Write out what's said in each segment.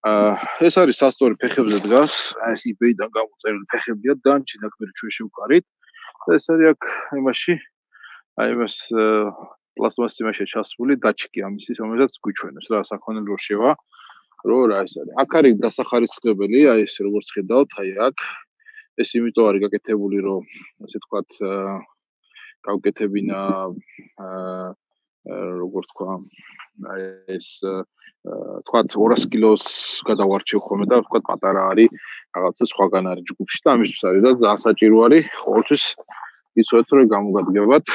ეს არის სასწორი ფეხებზე დგას, ეს eBay-დან გამოწერილი ფეხებია, დანარჩენი ნაკლები ჩვენ შევკარით. ეს არის აქ იმაში, იმას პლასტმასის იმაში ჩასული დაჩკი ამისის, რომელსაც გვიჩვენებს რა საქონელი რო შევა, რო რა ეს არის. აქ არის დასახარისხებელი, ეს როგორც ხედავთ, აქ ეს იმიტომ არის გაკეთებული, რომ ასე ვთქვათ, გავკეთებინა როგორ თქვა, ეს თქვათ 200 კილოს გადავარჩევ ხოლმე და თქვათ პატარა არის რაღაცა სხვაგან არის ჯგუფში და ამისთვის არის და ძალიან საჭირო არის ყოველთვის იცოდეთ რომ გამოგადგებათ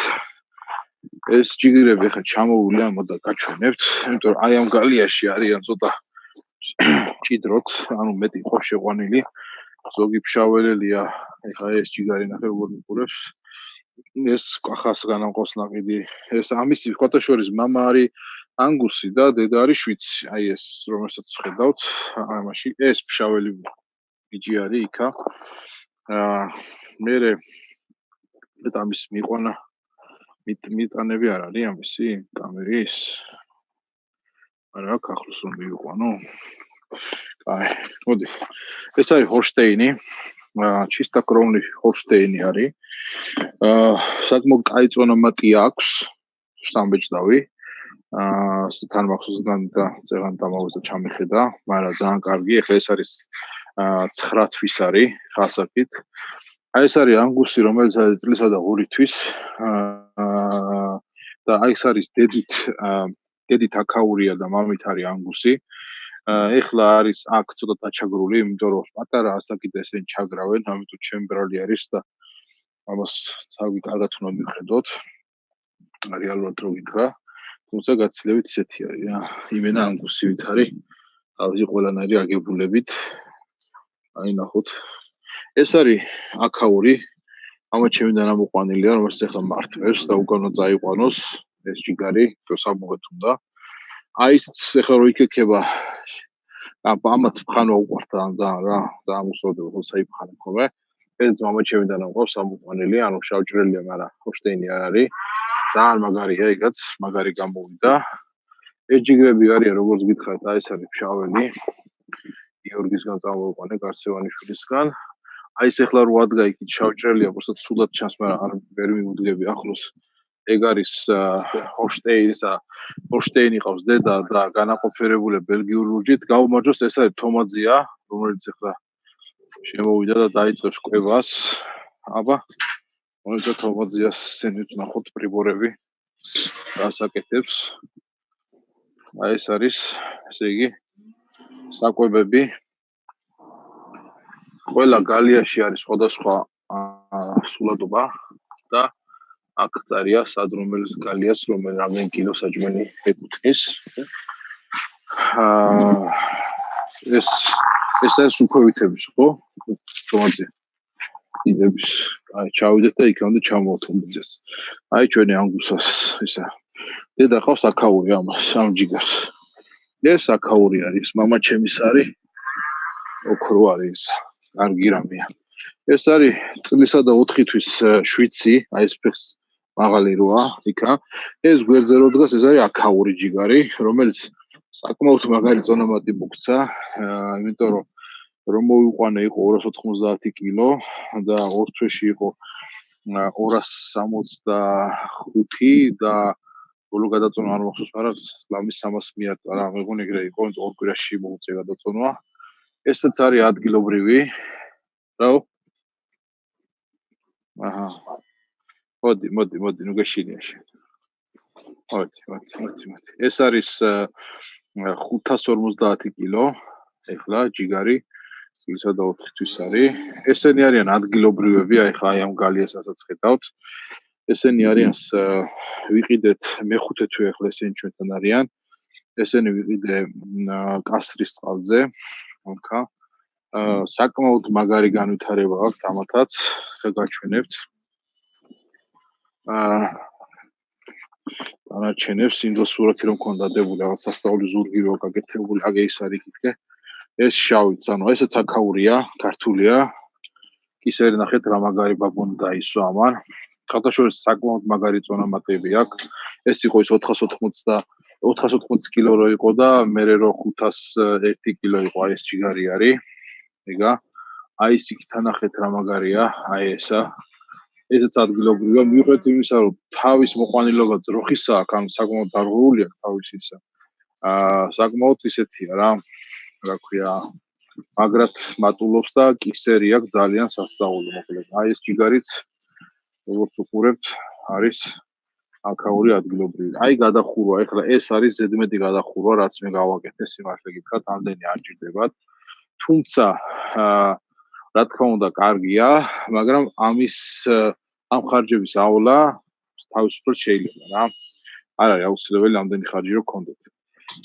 ეს ჯიგრები ხა ჩამოვლია მოდა გაჩვენებთ იმიტომ რომ აი ამ გალიაში არიან ცოტა ჭიდროთ ანუ მეტი ყო შეყვანილი ზოგი ფშაველელია ეხა ეს ჯიგარი ნახე როგორ მიყურებს ეს კახას განამყოს ნაკიდი ეს ამისი ფოტოშორის მამა არის ანგუსი და დედა არის შვიცი. აი ეს რომელსაც ხედავთ, ამაში ეს ფშაველი ბიჭი არის იქა. მერე ამის მიყონა მიტანები არ არის ამისი კამერის. არა, ახლოს რომ მივიყვანო. აი, მოდი. ეს არის ჰოლშტეინი. ჩისტა კრომლი ჰოლშტეინი არის. საკმაოდ კაი წონამატი აქვს. სამბეჭდავი. თან მახსოვს და წეღან დამავიდა ჩამეხედა, მაგრამ ძალიან კარგი. ეხლა ეს არის 9 თვის არის ხასაკით. აი ეს არის ანგუსი, რომელიც არის წლისა და 2 თვის. და აი ეს არის დედით აკაურია და მამით არის ანგუსი. ეხლა არის აქ ცოტა დაჩაგრული, იმიტომ რომ პატარა ასაკით ესენ ჩაგრავენ, ამიტომ ჩემ ბრალი არის და ამას თავი კარგად უნდა მიხედოთ. რეალურად რო გითხრა თუმცა გაცილებით ისეთი არის რა. იმენა ანგუსივით არის. თავი ყველანაირი აგებულებით. აი ნახოთ. ეს არის აკაური. ამა ჩემი დანამოყვანილია, რომელსაც ახლა მართვებს და უკანო წაიყვანოს ეს ჯიგარი, რო სამოგეთ უნდა. აი ეს ახლა რო იქექება ამათ ხანვა უყვართ ძალიან რა. ძალიან უსწორდება ხო საიფხანე ხოლმე. ეს მამა ჩემი დანამოყვანს სამოყვანილია, ანუ შავჭრელია, მაგრამ ჰოლშტეინი არ არის. ძალიან მაგარია იგაც, მაგარი გამოვიდა. ეს ჯიგრები არიან, როგორც გითხარით, აი ეს არის ფშაველი. გიორგისგან წამოვიყვანე, გარსევანიშვილისგან. აი ეს ახლა რო ადგა იქით შავჭრელია, უბრალოდ სულად ჩანს, მაგრამ არ ვერ მიუდგები ახლოს. ეგ არის ჰოლშტეინი ყავს დედა და განაყოფიერებული ბელგიურ ლურჯით. გაუმარჯოს, ეს არის თომაძია, რომელიც ახლა შემოვიდა და დაიწყებს კვებას. აბა მოიცა თომაძიას სენიც ნახოთ პრიბორები დასაკეთებს. აი ეს არის, ესე იგი, საკვებები. ყველა გალიაში არის სხვადასხვა სულადობა და აქ წერია სად რომელიც გალიას რამდენი კილო საჭმელი ეკუთვნის. ეს არის უქვევითების ხო? თომაძია. იდების. აი ჩავიდეთ და იქამდე ჩამოვთუმბძეს. აი ჩვენი ანგუსას ისა. დედა ყავს აკაური ამას, ამ ჯიგარს. ეს აკაური არის, მამა ჩემის არის. ოქრო არის. კარგი რამეა. ეს არის წლისა და 4 თვის შვიცი, აი ეს ფეხს მაღალი როა, იქა. ეს გვერდზე რო დგას, ეს არის აკაური ჯიგარი, რომელიც საკმაოდ მაგარი წონამატი მოგცა, იმიტომ რომ მოვიყვანე იყო 290 კილო და ორ თვეში იყო 265 და ბოლო გადაწონა არ მახსოვს, მაგრამ ლამის 300 მიატა რა, მეგონი ეგრე იყო, ორ კვირაში მოუწია გადაწონა. ესეც არის ადგილობრივი. რაო? აჰა. მოდი, ნუ გეშინია შენ. მოდი. ეს არის 550 კილო, ეხლა ჯიგარი წლისა და 4 თვის არის. ესენი არიან ადგილობრივები, აი ხა აი ამ გალიასაც ხედავთ. ესენი არიან ვიყიდეთ მეხუთე თვე ახლა ესენი ჩვენთან არიან. ესენი ვიყიდე კასრის წყალზე. ონკა. საკმაოდ მაგარი განვითარება აქვს ამათაც, ხა გაჩვენებთ. დანარჩენებს იმ დროს სურათი რომ მქონდა დებული რაღაც სასწაული ზურგი რო გაკეთებული, აგ ეს არის იქითკე. ეს შავიც, ანუ ესეც აკაურია, ქართულია. ისე ნახეთ რა მაგარი ბაბონი დაისვა ამან. ხალხაშორის საკმაოდ მაგარი წონამატები აქვს. ეს იყო ის 480 480 კილო რო იყო და მერე რო 501 კილო იყო, აი ეს ჯიგარი არის. ეგა. აი ის იქ თანახეთ რა მაგარია, აი ესა. ესეც ადგილობრივია, მიუხედავად იმისა, რომ თავის მოყვანილობა ძროხისაა, აქ საკმაოდ დარღვეული აქვს თავის ისა. საკმაოდ ისეთია რა ქვია, მაგრად მატულობს და კისერი აქვს ძალიან სასწაული, მოკლედ. აი ეს ჯიგარიც როგორც უყურებთ, არის აქაური ადგილობრივი. აი გადახურვა, ეხლა ეს არის ზედმეტი გადახურვა, რაც მე გავაკეთე, სიმართლე გითხრათ, ამდენი არ ჭირდებათ. თუმცა რა თქმა უნდა, კარგია, მაგრამ ამ ხარჯების ავლა თავისუფლად შეიძლება რა. არ არის აუცილებელი ამდენი ხარჯი რო გქონდეთ.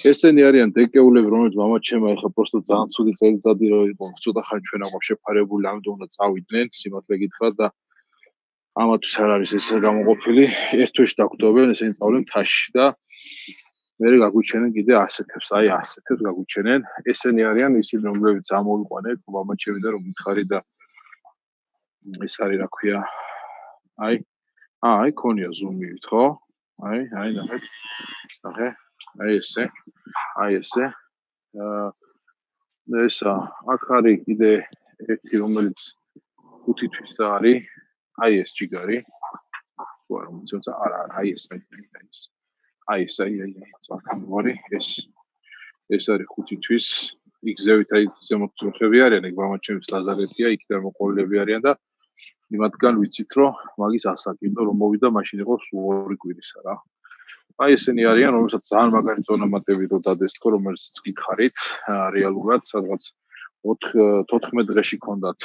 ესენი არიან დეკეულები, რომელიც მამაჩემმა ეხლა პროსტა ძალიან ცუდი წელიწადი რო იყო, ცოტა ხანი ჩვენ აყვავ შეფარებული, ამიტომ უნდა წავიდნენ, სიმართლე გითხრათ და ამათვის არ არის ეს გამოყოფილი. ერთ თვეში დაგვდობენ, ესენი წავლენ თასში და მერე გაგვიჩენენ კიდე ასეთებს, აი ასეთებს გაგვიჩენენ. ესენი არიან ისინი, რომლებიც ამოვიყვანეთ მამაჩემიდან რომ მითხარი და ეს არის რა ქვია. აი ქონია ზუმივით, ხო? აი ნახეთ. ნახე. აი ესე. ესა აქ არის კიდე ერთი რომელიც 5 თვის არის. აი ეს ჯიგარი. თუ არ მომწონს, არა, აი ეს. აი ეს წარქანვარი, ეს არის 5 თვის. იქ ზევით აი ზემოთ ძროხები არიან, ეგ მამაჩემის ლაზარეთია, იქიდან მოყოლილები არიან და იმათგან ვიცით, რომ მაგის ასაკი, რომ მოვიდა მაშინ იყო სულ 2 კვირისა რა. აი ესენი არიან, რომელსაც ძალიან მაგარი წონამატები რო დადეს თქო, რომელსაც გითხარით, რეალურად სადღაც 14 დღეში ქონდათ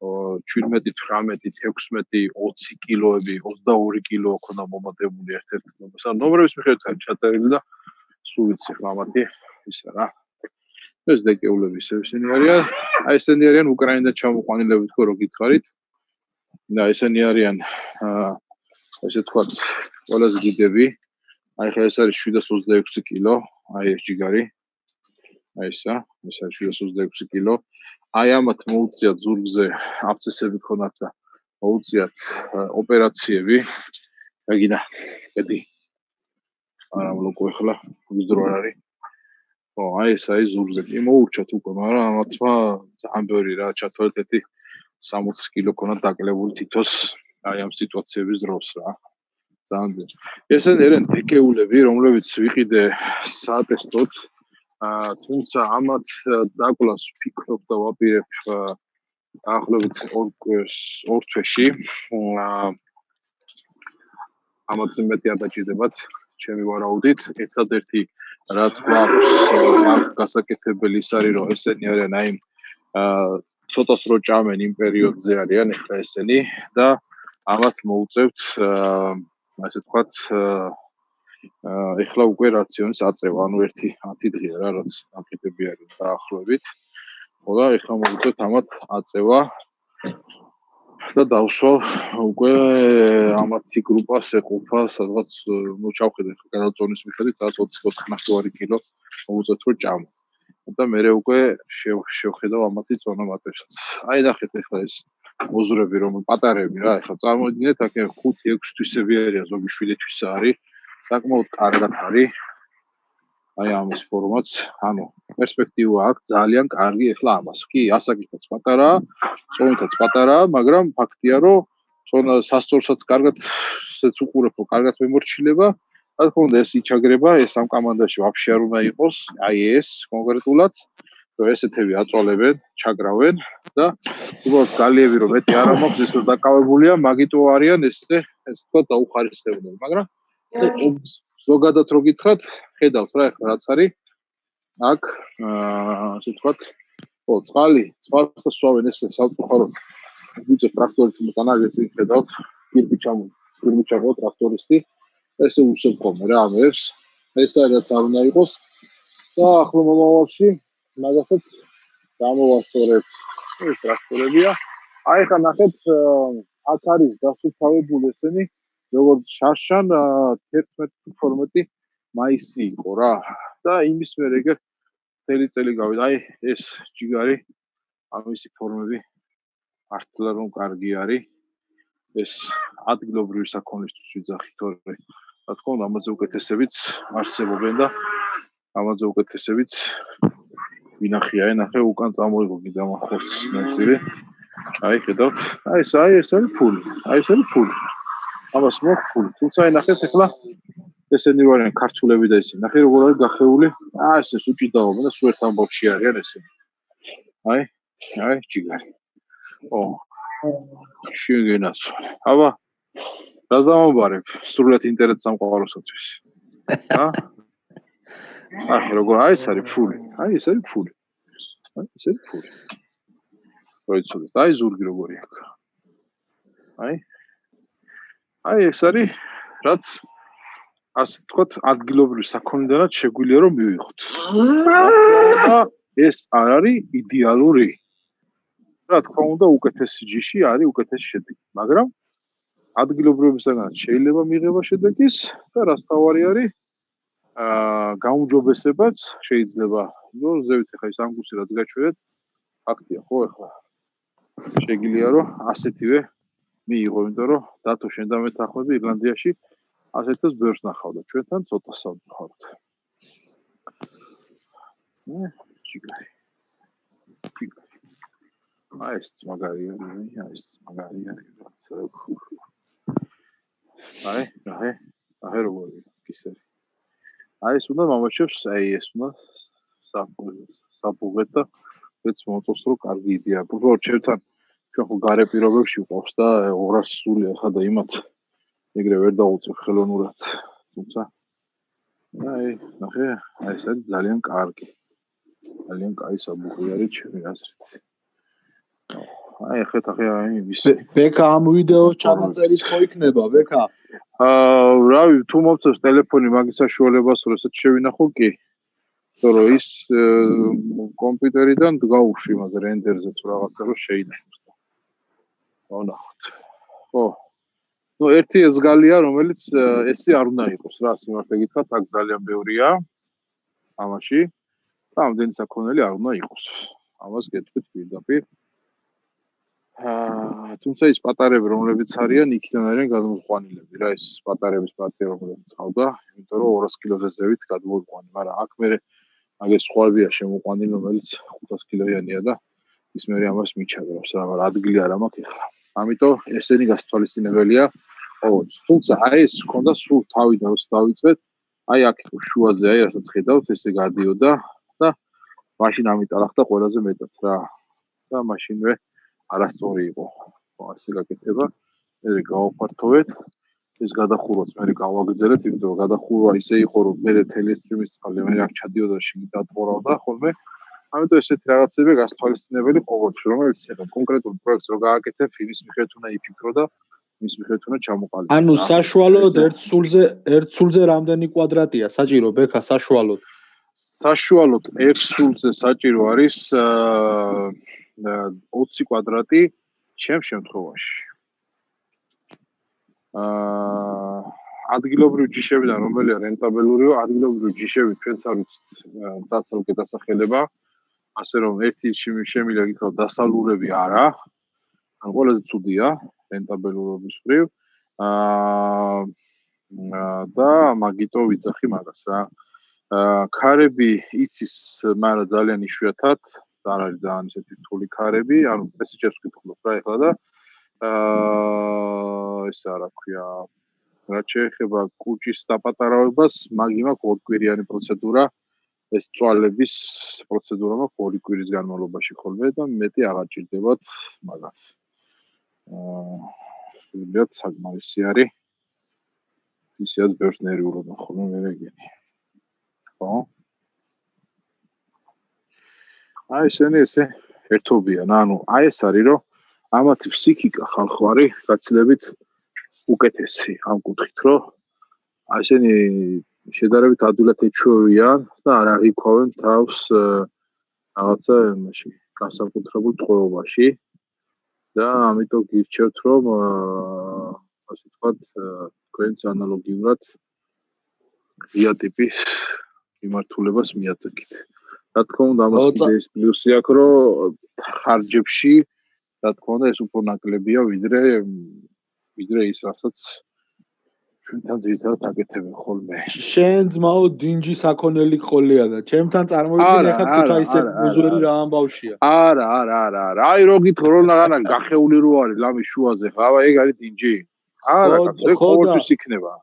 17, 18, 16, 20 კილოები, 22 კილო ქონდა მომატებული ერთ-ერთ ნომერს. ან ნომრების მიხედვით არის ჩაწერილი და სულ ვიცი ხმა მათი ისა რა. ეს დეკეულები ისინი არიან. აი ესენი არიან უკრაინიდან ჩამოყვანილები თქო რო გითხარით. და ესენი არიან ესე თქვა ყველაზე დიდები. აი ხა ეს არის 726 კილო, აი ეს ჯიგარი. აი ესა, ეს არის 726 კილო. აი ამათ მოუწიათ ზურგზე აბსცესები ქონათ და მოუწიათ ოპერაციები. აგინა, კედი. არა მოლოკვე ხლა, ვიზრო არ არის. ხო, აი ეს აი ზურგზე კი მოურჩათ უკვე, მაგრამ ამათმა ძალიან ბევრი რა ჩათვალეთ, 60 კილო ქონათ დაკლებული თითოს აი ამ სიტუაციების დროს რა. ძალიან. ესენი არიან დეკეულები, რომლებიც ვიყიდე საატესტოდ. თუმცა ამათ დაკვლას ვფიქრობ და ვაპირებ დაახლოებით 2 თვეში. ამათზე მეტი არ დაჭირდებათ ჩემი ვარაუდით. ერთადერთი რაც გვაქვს აქ გასაკეთებელი ის არის, რომ ესენი არიან აი ცოტას რო ჭამენ იმ პერიოდზე არიან ეხლა ესენი და ამათ მოუწევთ ასე ვთქვათ ეხლა უკვე რაციონის აწევა, ანუ 10 დღეა რა, რაც აკეთები არის დაახლოებით. ხო და ეხლა მოუწევთ ამათ აწევა და დავსვავ უკვე ამათი გრუპას ეყოფა სადღაც ნუ ჩავხედე გადაწონის მიხედვით 24 კილო მოუწევთ რომ ჭამო. და მე უკვე შევხედავ ამათი წონამატებსაც. აი ნახეთ ეხლა ეს მოზრები რომ პატარები რა, ეხლა წარმოიდგინეთ აქ 5-6 თვისები არიან, ზოგი 7 თვისა არის. საკმაოდ კარგად არის. აი ამის ფორმაც, ანუ პერსპექტივა აქვს ძალიან კარგი ეხლა ამას. კი, ასაკითაც პატარაა, წონითაც პატარაა, მაგრამ ფაქტია რომ წონა სასწორსაც კარგად ესეც უყურებ რომ კარგად მემორჩილება. რა თქმა უნდა ეს იჩაგრება, ეს ამ კომანდაში ვაფშე არ უნდა იყოს, აი ეს კონკრეტულად, რომ ესეთები აწვალებენ, ჩაგრავენ და უბრალოდ გალიები რომ მეტი არ მაქვს, ეს რომ დაკავებულია, მაგიტო არიან ესე თქვა დაუხარისხებდნენ, მაგრამ ზოგადად რო გითხრათ, ხედავთ რა ეხლა რაც არის. აქ ასე ვთქვათ, ხო, წყალს სვავენ ესე სამწუხაროდ. ვიწევ ტრაქტორით უკანა წინ ხედავთ, პირი ჩამო ტრაქტორისტი. ესე უსწრებ ხოლმე რა ამერს. ეს რაც არ უნდა იყოს. და ახლა მომავალში მაგასაც გამოვასწორებ. ეს ტრაქტორებია. აი ხა ნახეთ, აქ არის დასუფთავებული ესენი, როგორც შარშან 11-12 მაისი იყო რა. და იმის მერე ეგ მთელი წელი გავიდა. აი ეს ჯიგარი, ამისი ფორმები მართლა რომ კარგი არის. ეს ადგილობრივი საქონლისთვის ვიძახით, თორე რა თქმა უნდა, ამაზე უკეთესებიც არსებობენ და ამაზე უკეთესებიც ვინახია, ნახე უკან წამოიღო კიდე ამ ხორცს ნაწილი. აი, ხედავთ? აი ეს არის ფული. აი ეს არის ფული. ამას მოაქვს ფული. თუმცა ნახეთ ახლა ესენი ვარიან ქართულები და ისინი. ნახე როგორ არის გახეული. ესე უჭიდაობენ და სულ ერთ ამბავში არიან ესენი. აი, ჯიგარი. შეგენას. აბა, რა დამაბარებ? სრულად ინტერნეტ სამყაროსათვის. როგორ აი ეს არის ფული. აი ეს არის ფული. როიცოდეთ, აი ზურგი როგორი აქვს. აი ეს არის რაც ასე თქვათ ადგილობრივი საქონლიდანაც შეგვიძლია რომ მივიღოთ. და ეს არ არის იდეალური. რა თქმა უნდა, უკეთესი ჯიში არის უკეთესი შედეგი, მაგრამ ადგილობრივებისგანაც შეიძლება მიიღება შედეგის და რაც თავარი არის გაუმჯობესებაც შეიძლება. ნუ ზევით ახლა ის ანგუსი რაც გაჩვენეთ, ფაქტია, ხო ახლა შეგიძლია რომ ასეთივე მიიღო, იმიტომ რომ დათო შენ და მე თანხმები ირლანდიაში ასეთებს ბევრს ნახავდა, ჩვენთან ცოტა სამწუხაროდ. ჯიგარი. აი ეს მაგარი არის, რაც აი როგორია კისერი. აი ეს უნდა მომაჩებს, აი ეს უნდა საბუღეთ და მეც მოწოს რომ კარგი იდეა. უბრალოდ ჩვენთან ჩვენ ხო გარე პირობებში ვყავს და 200 სული ახლა და იმათ ეგრე ვერ დაუწევ ხელოვნურად. თუმცა აი ნახე, აი ეს არის ძალიან კარგი. ძალიან კაი საბუღი არის ჩემი აზრით. აი ახლა აი ის ბეკა ამ ვიდეოს ჩანაწერიც ხო იქნება ბეკა? რავი, თუ მომწევს ტელეფონი მაგის საშუალებას, როცა შევინახო კი. თორე ის კომპიუტერიდან გავუშვი იმაზე რენდერზე თუ რაღაცა რო შეინახოს. ვნახოთ. ხო. ნუ ერთი ეს გალია, რომელიც ესე არ უნდა იყოს რა, სიმართლე გითხრათ, აქ ძალიან ბევრია ამაში. და ამდენი საქონელი არ უნდა იყოს. ამას გეტყვით პირდაპირ. თუმცა ის პატარები, რომლებიც არიან, იქიდან არიან გადმოყვანილები რა, ეს პატარების პარტია რომელიც ყავდა, იმიტომ რომ 200 კილოზე ზევით გადმოიყვანი, მაგრამ აქ მე მაგის სხვაებია შემოყვანილი, რომელიც 500 კილოიანია და ის მე ამას მიჩაგრავს რა, მაგრამ ადგილი არ მაქვს ახლა. ამიტომ ესენი გასთვალისწინებელია ყოველთვის. თუმცა აი ეს ქონდა სულ თავიდან როცა დავიწყეთ, აი აქ შუაზე აი რასაც ხედავთ, ესე გადიოდა და მაშინ ამიტალახდა ყველაზე მეტად რა. და მაშინვე არასწორი იყო. ასე გაკეთება. მე გავაფართოვეთ. ეს გადახურვაც მე გავაგრძელეთ, იმიტომ რომ გადახურვა ისე იყო, რომ მე თელის წვიმის წყალი მე აქ ჩადიოდა შიგნით დატყორავდა ხოლმე. ამიტომ ესეთი რაღაცები გასთვალისწინებელი ყოველთვის, რომელიც ახლა კონკრეტულ პროექტს რო გააკეთებ, იმის მიხედვით უნდა იფიქრო და იმის მიხედვით უნდა ჩამოყალიბო. ანუ საშუალოდ ერთ სულზე რამდენი კვადრატია საჭირო ბექა საშუალოდ? საშუალოდ ერთ სულზე საჭირო არის 20 კვადრატი ჩემ შემთხვევაში. ადგილობრივი ჯიშებიდან რომელია რენტაბელურიო, ადგილობრივი ჯიშები ჩვენც არ ვიცით წასალკე დასახელება, ასე რომ ერთი შემიძლია გითხრათ დასალურები არა, ან ყველაზე ცუდია რენტაბელურობის მხრივ. და მაგიტო ვიძახი მაგას რა. ქარები იცის, მაგრამ ძალიან იშვიათად, არ არის ძალიან ისეთი რთული ქარები, ანუ მესიჯებს ვკითხულობ რა ეხლა და ესა რა ქვია, რაც შეეხება კუჭის დაპატარავებას, მაგი მაქვს ორკვირიანი პროცედურა, ეს წვალების პროცედურა მაქვს 2 კვირის განმავლობაში ხოლმე და მეტი აღარ ჭირდებათ მაგას. სულიად საკმარისი არის. ისეაც ბევრს ნერვიულად ხოლმე მე რეგენი. ხო? აი ესენი ესე ერთობიან, ანუ აი ეს არის რომ ამათი ფსიქიკა ხალხვარი გაცილებით უკეთესი ამ კუთხით, რომ ასენი შედარებით ადვილად ეჩვევიან და არ აღიქვავენ თავს რაღაცა იმაში, განსაკუთრებულ ტყვეობაში და ამიტომ გირჩევთ, რომ ასე ვთქვათ, თქვენს ანალოგიურად ღია ტიპის მიმართულებას მიაწეკით. რა თქმა უნდა, ამას კიდე ეს პლუსი აქვს, რომ ხარჯებში, რა თქმა უნდა, ეს უფრო ნაკლებია, ვიდრე ის, რასაც ჩვენთან ძირითადად აკეთებენ ხოლმე. შენ ძმაო დინჯი საქონელი ხოლია და ჩემთან წარმოვიდგინე ხა ქუთაისელი მოზვერი რა ამბავშია. არა. აი რო გითხო რომ რაღაცა გახეული რო არის ლამის შუაზე ხა, ეგ არის დინჯი. არა, კაცო, ეგ ყოველთვის იქნება.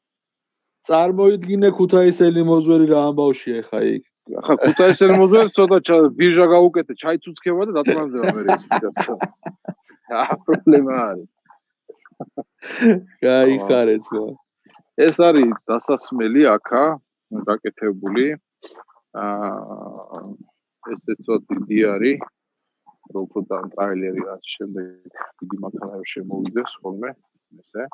წარმოვიდგინე ქუთაისელი მოზვერი რა ამბავშია ხა იქ. ხა ქუთაისელი მოზვერი ცოტა ბირჟა გაუკეთე, ჩაიცუცქება და დათმანდება მე ეს კაცო. პრობლემა არის. გაიხარე ძმა. ეს არის დასასმელი აქა გაკეთებული. ესე ცოტა დიდი არის. როგორც ტრაილერი რაც შემდეგ დიდი მანქანა შემოვიდეს ხოლმე ესე.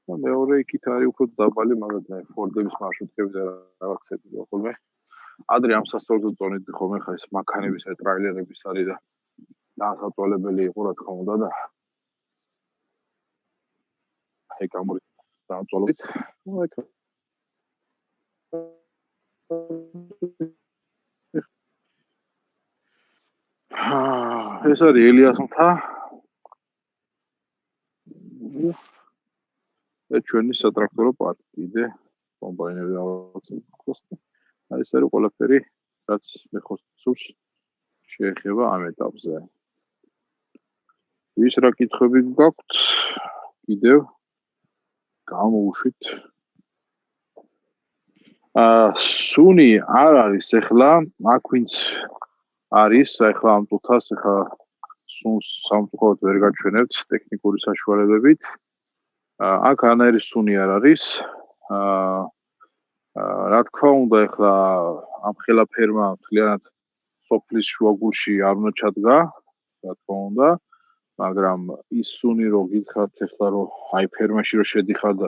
და მეორე იქით არის უფრო დაბალი მაგაზინი ფორდების მარშრუტები და რაღაცები ხოლმე. ადრე ამ სასწორზე წონიდი ხოლმე ხა ეს მანქანების და ტრაილერების არის და დასაწოლებელი იყო რა თქმა უნდა და აი გამორით დააწოლებით. ეს არის ელიას მთა. ეს ჩვენი სატრაქტორო პარკი კიდე კომბაინები რაღაცა. აი ეს არის ყველაფერი, რაც მე ხოსურს შეეხება ამ ეტაპზე. ვის რა კითხვები გაქვთ? კიდევ გამოვუშვით. სუნი არ არის ახლა, აქ ვინც არის, ახლა ამ წუთას ახლა სუნს სამწუხაროდ ვერ გაჩვენებთ ტექნიკური საშუალებებით. აქ ანაირი სუნი არ არის. რა თქმა უნდა, ახლა ამ ხელა ფერმა მთლიანად სოფლის შუაგულში არ უნდა ჩადგა, რა თქმა უნდა, მაგრამ ის სუნი რო გითხრათ ახლა რომ აი ფერმაში რო შედიხარ და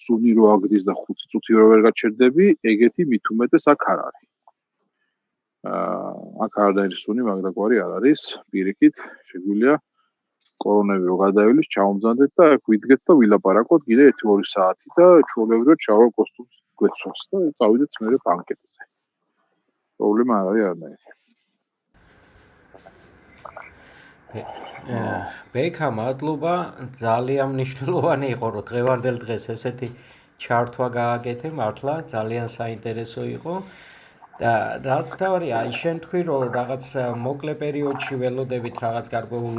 სუნი რო აგდის და 5 წუთი რო ვერ გაჩერდები, ეგეთი მით უმეტეს აქ არ არის. აქ არაერთი სუნი მაგდაგვარი არ არის, პირიქით, შეგვიძლია კორონები რო გადაივლის, ჩავამზადეთ და აქ ვიდგეთ და ვილაპარაკოთ კიდე 1-2 საათი და ჩვეულებრივად შავრ კოსტუმს გვეცვას და წავიდეთ მერე ბანკეტზე. პრობლემა არ არის არანაირი. ბექა, მადლობა, ძალიან მნიშვნელოვანი იყო რომ დღევანდელ დღეს ესეთი ჩართვა გააკეთე, მართლა ძალიან საინტერესო იყო. და რაც თავარი, აი შენ თქვი რომ რაღაც მოკლე პერიოდში ველოდებით რაღაც გარკვეულ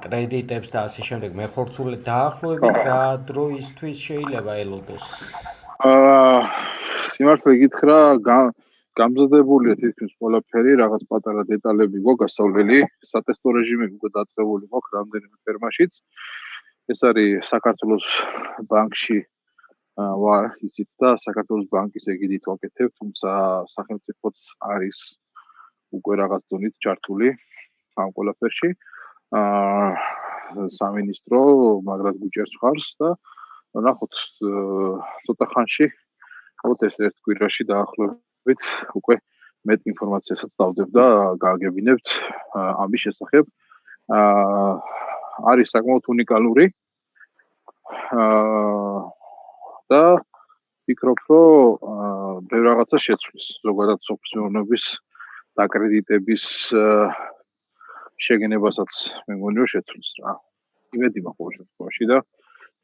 კრედიტებს და ასე შემდეგ მეხორცულე დაახლოებით რა დროისთვის შეიძლება ელოდოს? სიმართლე გითხრა, გამზადებულია თითქმის ყველაფერი, რაღაც პატარა დეტალები გვაქვს გასავლელი, სატესტო რეჟიმები უკვე დაწყებული გვაქვს რამდენიმე ფერმაშიც. ეს არის საქართველოს ბანკში ვარ ისიც და საქართველოს ბანკის ეგიდით ვაკეთებ, თუმცა სახელმწიფოც არის უკვე რაღაც დონით ჩართული ამ ყველაფერში. სამინისტრო მაგრად გვიჭერს ხარს და ნახოთ ცოტა ხანში, ალბათ ეს ერთ კვირაში დაახლოებით უკვე მეტ ინფორმაციასაც დავდებ და გააგებინებთ ამის შესახებ. არის საკმაოდ უნიკალური და ვფიქრობ, რომ ბევრ რაღაცას შეცვლის, ზოგადად სოფლის მეურნეობის დაკრედიტების შეგენებასაც მე მგონი რომ შეცვლის რა. იმედი მაქვს ყოველ შემთხვევაში და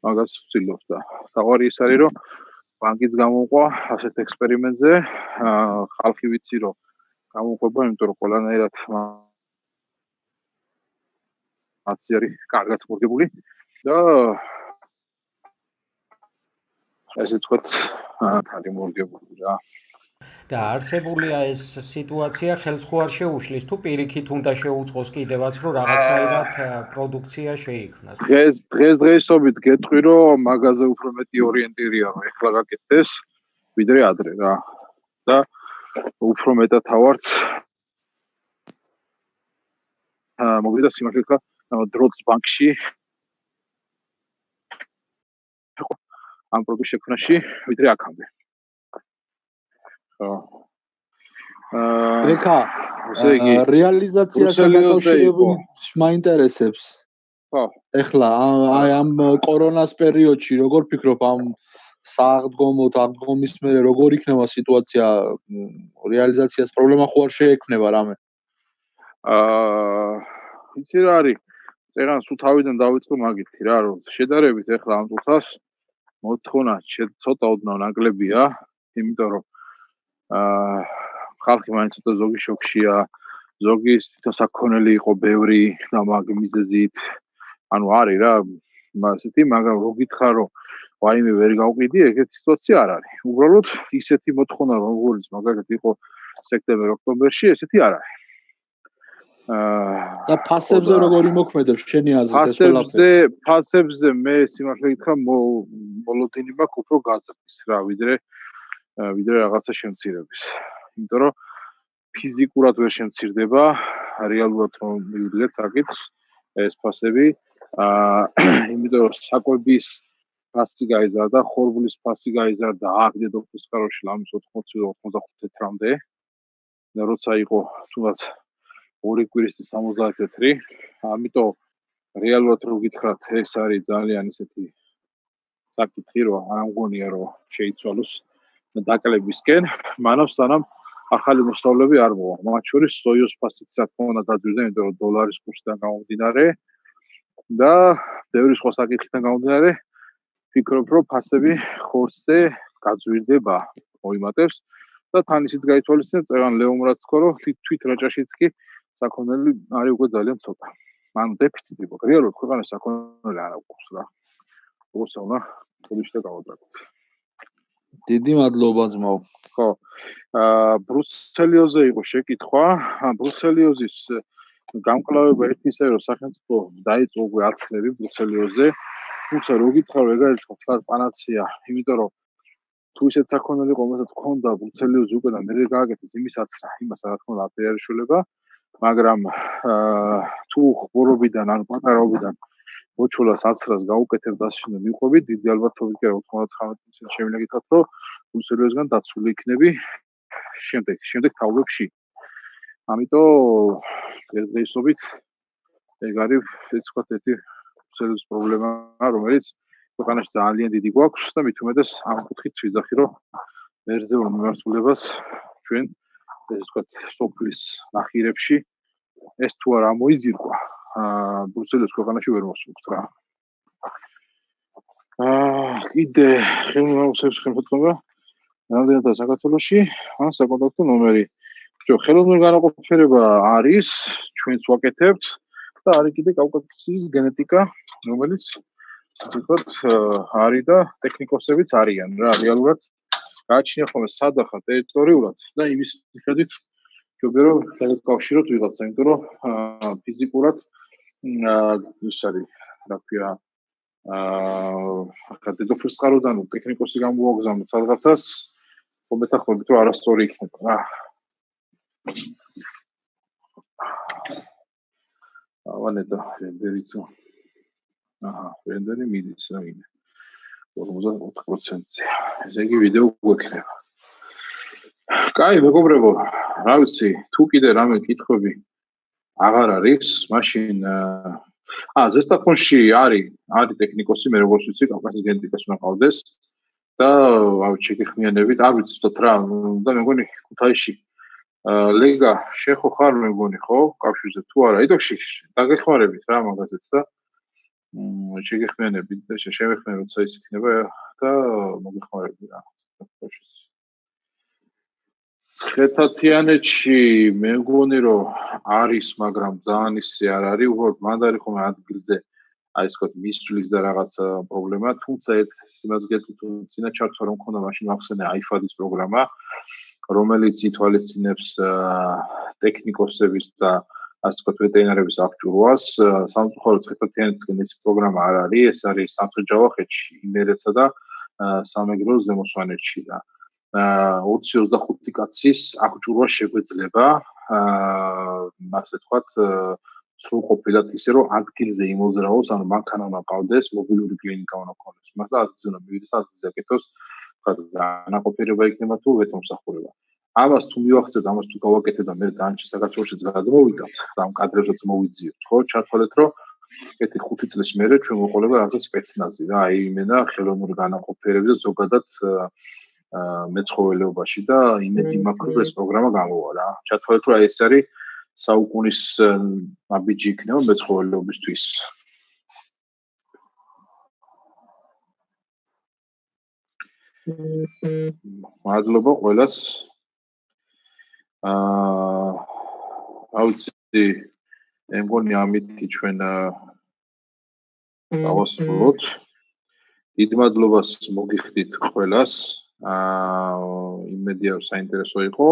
მაგას ვცდილობ და თავარი ის არის რომ ბანკიც გამოვყვა ასეთ ექსპერიმენტზე, ხალხი ვიცი რომ გამოვყვება, იმიტომ რომ ყველანაირად მათი არის კარგად მორგებული და ესე თქვათ, არის მორგებული რა. და არსებულია ეს სიტუაცია ხელს ხო არ შეუშლის თუ პირიქით უნდა შეუწყოს კიდევაც რომ რაღაცნაირად პროდუქცია შეიქმნას. დღესდღეობით გეტყვი რომ მაგაზე უფრო მეტი ორიენტირია რომ ეხლა გაკეთდეს ვიდრე ადრე რა. და უფრო მეტად ავართ მოვიდა სიმართლე თქვა დროც ბანკში ამ პროდუქტის შექმნაში ვიდრე აქამდე. ბექა, რეალიზაციას დაკავშირებული მაინტერესებს. ხო. ეხლა აი ამ კორონას პერიოდში როგორ ფიქრობ ამ საღდგომოთ, აღდგომის მერე როგორ იქნება სიტუაცია რეალიზაციას პრობლემა ხო არ შეექმნება რამე? იცი რა არის? წეგან სულ თავიდან დავიწყო მაგითი რა, რომ შედარებით ეხლა ამ წუთას მოთხოვნა ცოტა ოდნავ ნაკლებია, იმიტომ რომ ხალხი მაინც ცოტა ზოგი შოქშია, ზოგი თვითონ საქონელი იყო ბევრი და მაგ მიზეზით, ანუ არის რა, ასეთი, მაგრამ რო გითხრა რომ ვაიმე ვერ გავყიდი, ეგეთი სიტუაცია არ არის. უბრალოდ ისეთი მოთხოვნა როგორც მაგალითად იყო სექტემბერ-ოქტომბერში, ესეთი არ არის. და ფასებზე როგორი მოქმედებს შენი აზრით ეს ყველაფერი? ფასებზე მე სიმართლე გითხრა მოლოდინი მაქვს უფრო გაზრდის რა, ვიდრე რაღაცა შემცირების. იმიტომ რომ ფიზიკურად ვერ შემცირდება, რეალურად რომ მივიდგეთ საკითხს, ეს ფასები, იმიტომ რომ საკვების ფასი გაიზარდა, ხორბლის ფასი გაიზარდა აქ დედოფლის ხაროში ლამის 80-85 თეთრამდე. და როცა იყო თუნდაც 2 კვირის 70 თეთრი, ამიტომ რეალურად რო გითხრათ, ეს არის ძალიან ისეთი საკითხი, რომ არ მგონია რომ შეიცვალოს დაკლებისკენ, მანამ ახალი მოსწავლეები არ მოვა. მათ შორის სოიოს ფასიც რა თქმა უნდა გაძვირდა, იმიტომ რომ დოლარის კურსიდან გამომდინარე და ბევრი სხვა საკითხიდან გამომდინარე, ფიქრობ რომ ფასები ხორცზე გაძვირდება, მოიმატებს და თან ისიც გაითვალისწინეთ, წევან ლეომ რაც თქვა, რომ თვით რაჭაშიც კი საქონელი არის უკვე ძალიან ცოტა. ანუ დეფიციტი გვაქვს. რეალურად ქვეყანაში საქონელი არ აქვს რა. როგორც უნდა თულიში გავაძრაოთ. დიდი მადლობა ძმაო. ხო. ბრუსცელიოზზე იყო შეკითხვა. ბრუსცელიოზის გამკლავება ერთისა რომ სახელმწიფო დაიწყო უკვე აცლები ბრუსცელიოზზე. თუმცა რო გითხრა რომ ეგ არის თქვა პანაცეა, იმიტომ რომ თუ ისეთ საქონელი რომელსაც ქონდა ბრუსცელიოზი უკვე და მე გააკეთეს იმისაც რა, იმას რა თქმა უნდა არ არის შულება, მაგრამ თუ ხბორობიდან ან პატარაობიდან მოჩულას აცრას გაუკეთებ და ასე მიყვები, დიდი ალბათობით კი 99% შემიძლია გითხრათ, რომ ბრუსცელიოზგან დაცული იქნები შემდეგ თაობებში. ამიტომ ეს დღეისობით ეგ არის ეს თქვა ერთი ბრუსცელიოზის პრობლემა, რომელიც ქვეყანაში ძალიან დიდი გვაქვს და მით უმეტეს ამ კუთხით ვიძახი, რომ მერძეულ მიმართულებას ჩვენ ეს თქვა სოფლის ნახირებში ეს თუ არ ამოიძირკვა, ბრუსცელიოზ ქვეყანაში ვერ მოსულთ რა. კიდე ხელოვნების ხელმძღვანელობა რამდენადაა საქართველოში, საკონტაქტო ნომერი. ხელოვნური განაყოფიერება არის, ჩვენც ვაკეთებთ და არის კიდე კავკასიის გენეტიკა, რომელიც ვთქვათ, არის და ტექნიკოსებიც არიან რა, რეალურად გააჩნია ხოლმე სადახა ტერიტორიულად და იმის მიხედვით ჯობია რომ დაკავშიროთ ვიღაცა, იმიტომ რომ ფიზიკურად ის არის, რა ქვია, ახლა დედოფლის წყაროდან ტექნიკოსი გამოაგზავნოთ სადღაცას, მეთანხმებით რომ არასწორი იქნება რა. ავანედა რენდერიცო. რენდერი მიდის რა მინდა. 44%-ზე. ესე იგი ვიდეო გვექნება. კაი, მეგობრებო, რა ვიცი, თუ კიდე რამე კითხვები აღარ არის, მაშინ ზესტაფონში არის ტექნიკოსი, მე როგორც ვიცი, კავკასიის გენეტიკას უნდა ყავდეს და შეგეხმიანებით, არ ვიცი თოთ რა, და მე მგონი ქუთაისში ლეგა შეხო ხარ მე მგონი, ხო? კავშირზე თუ არა, იდოქში დაგეხმარებით რა მაგაზეც და შეგეხმიანებით და შევეხმენ როცა ის იქნება და მოგეხმარები რა. ცხეთათიანეთში მე მგონი რომ არის, მაგრამ ძალიან ისე არ არის, უბრალოდ მანდ არის ხოლმე ადგილზე აი ეს ვთქვათ მისვლის და რაღაც პრობლემა, თუმცა იმას გეტყვით, თუ წინა ჩართვა რომ მქონდა, მაშინ მახსენე აიფადის პროგრამა, რომელიც ითვალისწინებს ტექნიკოსების და ასე ვთქვათ ვეტერინარების აღჭურვას. სამწუხაროდ ცხეთათიანეთისგან ეს პროგრამა არ არის, ეს არის სამხრეთ-ჯავახეთში, იმერეთსა და სამეგრელოს ზემო სვანეთში და 20-25 კაცის აღჭურვა შეგვეძლება, ასე ვთქვათ, სრულყოფილად ისე რომ ადგილზე იმოძრაოს, ანუ მანქანა უნდა ყავდეს, მობილური კლინიკა უნდა ქონდეს. მას ადგილზე უნდა მივიდეს, ადგილზე აკეთოს, ვთქვათ, განაყოფიერება იქნება თუ ვეტომსახურება. ამას თუ მივახცევთ, ამას თუ გავაკეთებ და მე დანარჩენ საქართველოშიც გადმოვიდათ, და ამ კადრებსაც მოვიძიოთ, ხო, ჩათვალეთ, რომ ერთი 5 წლის მერე ჩვენ მოყოლება რაღაც სპეცნაზი რა, აი იმენა ხელოვნური განაყოფიერება და ზოგადად მეცხოველეობაში და იმედი მაქვს რომ ეს პროგრამა გამოვა რა. ჩათვალეთ რომ ეს არის საუკუნის ნაბიჯი იქნება მეცხოველეობისთვის. მადლობა ყველას. აუცი მე მგონი ამით ჩვენ დავასრულოთ. დიდ მადლობას მოგიხდით ყველას. იმედია საინტერესო იყო.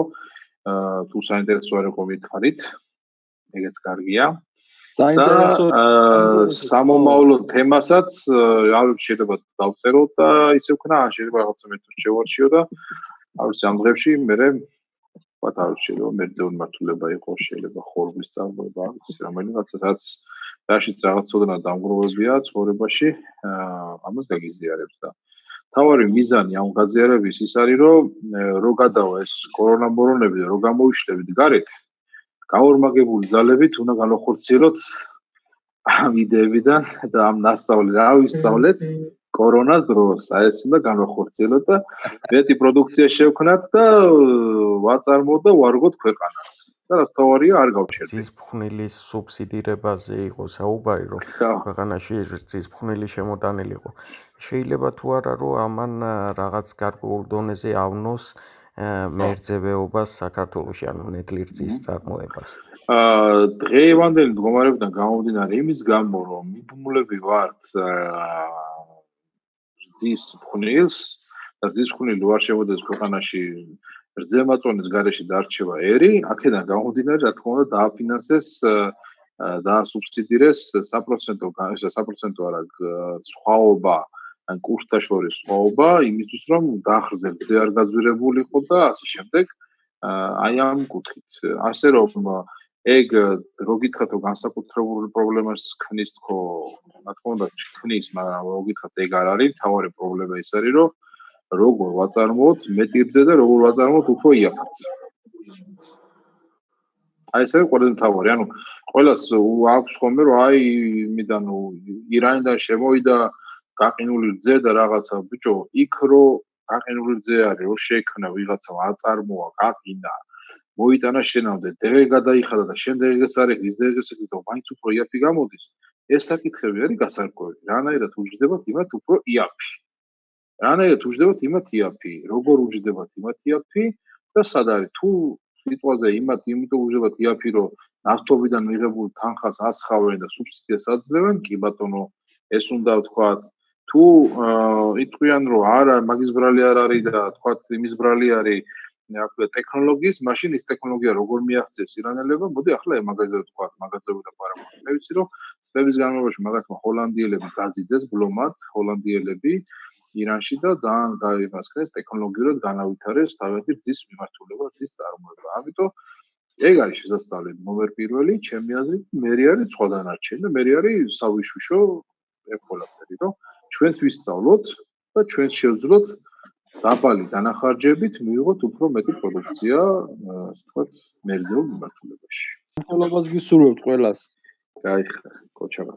თუ საინტერესო არ იყო მითხარით. ეგეც კარგია. საინტერესო სამომავლო თემასაც შეიძლება დავწეროთ და ისე ვქნა, შეიძლება რაღაცა მეტად შევარჩიო და არის ამ დღეებში მე ვთქვათ, შეიძლება მერძევ მართულება იყოს, შეიძლება ხორბლის წარმოება, რომელიღაც რაც რაშიც რაღაც ცოდნა დამგროვებია ცხოვრებაში, ამას გაგიზიარებს და თავარი მიზანი ამ გაზიარების ის არის, რომ რო გადავა ეს კორონა მორონები და რო გამოიშლებით გარეთ, გაორმაგებული ძალებით უნდა განახორციელოთ ამ იდეებიდან და ამ ნასწავლი რა ვისწავლეთ კორონას დროს, ეს უნდა განახორციელოთ და მეტი პროდუქცია შევქნათ და ვაწარმოოთ და ვარგოთ ქვეყანას. და რაც თავარია არ გავჩერდეთ. ძისფხვნილის სუბსიდირებაზე იყო საუბარი, რომ ქვეყანაში ძისფხვნილი შემოტანილიყო. შეიძლება თუ არა რომ ამან რაღაც გარკვეულ დონეზე ავნოს მერძევეობას საქართველოში, ანუ ნედლი-რძის წარმოებას. დღევანდელი მდგომარეობიდან გამომდინარე იმის გამო, რომ მიბმულები ვართ ძისფხვნილს და ძისფხვნილი არ შემოდის ქვეყანაში რძემაწვენის გარეშე დარჩება ერი, აქედან გამომდინარე, რა თქმა უნდა, დააფინანსეს დაასუბსიდირეს საპროცენტო არა სხვაობა ან კურსთა შორის სხვაობა იმისთვის, რომ დაახრზე რძე არ გაძვირებულიყო და ასე შემდეგ. აი ამ კუთხით. ასე რომ ეგ რო გითხრათ, რომ განსაკუთრებული პრობლემას ქმნის თქო, რა თქმა უნდა, ქმნის, მაგრამ რო გითხრათ, ეგ არ არის, თავარი პრობლემა ის არის, რომ როგორ ვაწარმოოთ მეტი რძე და როგორ ვაწარმოოთ უფრო იაფად. აი ეს არის ყველაზე მთავარი. ანუ ყველას აქვს ხოლმე რომ აი იმიდან ირანიდან შემოვიდა გაყინული რძე და რაღაცა ბიჭო, იქ რო გაყინული რძე არის, რო შექმნა ვიღაცა აწარმოა, გაყინა, მოიტანა შენამდე, დღე გადაიხადა და შემდეგ ეგეც არის, ის დღეს ეგეც და მაინც უფრო იაფი გამოდის. ეს საკითხები არის გასარკვევი. რანაირად უჯდებათ იმათ უფრო იაფი. რანაირად უჯდებათ იმათ იაფი, როგორ უჯდებათ იმათ იაფი და სად არის თუ სიტყვაზე იმიტომ უჯდებათ იაფი, რომ ნავთობიდან მიღებულ თანხას ასხავენ და სუბსიდიას აძლევენ, კი ბატონო, ეს უნდა ვთქვათ, თუ იტყვიან რომ არა, მაგის ბრალი არ არის და ვთქვათ, იმის ბრალი არის ტექნოლოგიის, მაშინ ის ტექნოლოგია როგორ მიაღწიეს ირანელებმა, მოდი ახლა მაგაზე ვთქვათ, მაგაზე ვილაპარაკოთ. მე ვიცი რომ წლების განმავლობაში მაგათმა ჰოლანდიელები გაზიდეს ბლომად, ჰოლანდიელები ირანში და ძალიან გაიმასქნეს ტექნოლოგიურად განავითარეს თავისი რძის მიმართულება, რძის წარმოება. ამიტომ ეგ არის შესაძლებელი ნომერ პირველი, ჩემი აზრით, მე არის სხვა დანარჩენი და მე არის სავიშუშო ეგ ყველაფერი, რომ ჩვენს ვისწავლოთ და ჩვენს შევძლოთ დაბალი დანახარჯებით მივიღოთ უფრო მეტი პროდუქცია, ასე ვთქვათ, მერძეულ მიმართულებაში. მადლობას გისურვებთ ყველას. გაიხარ, კოჩაბა.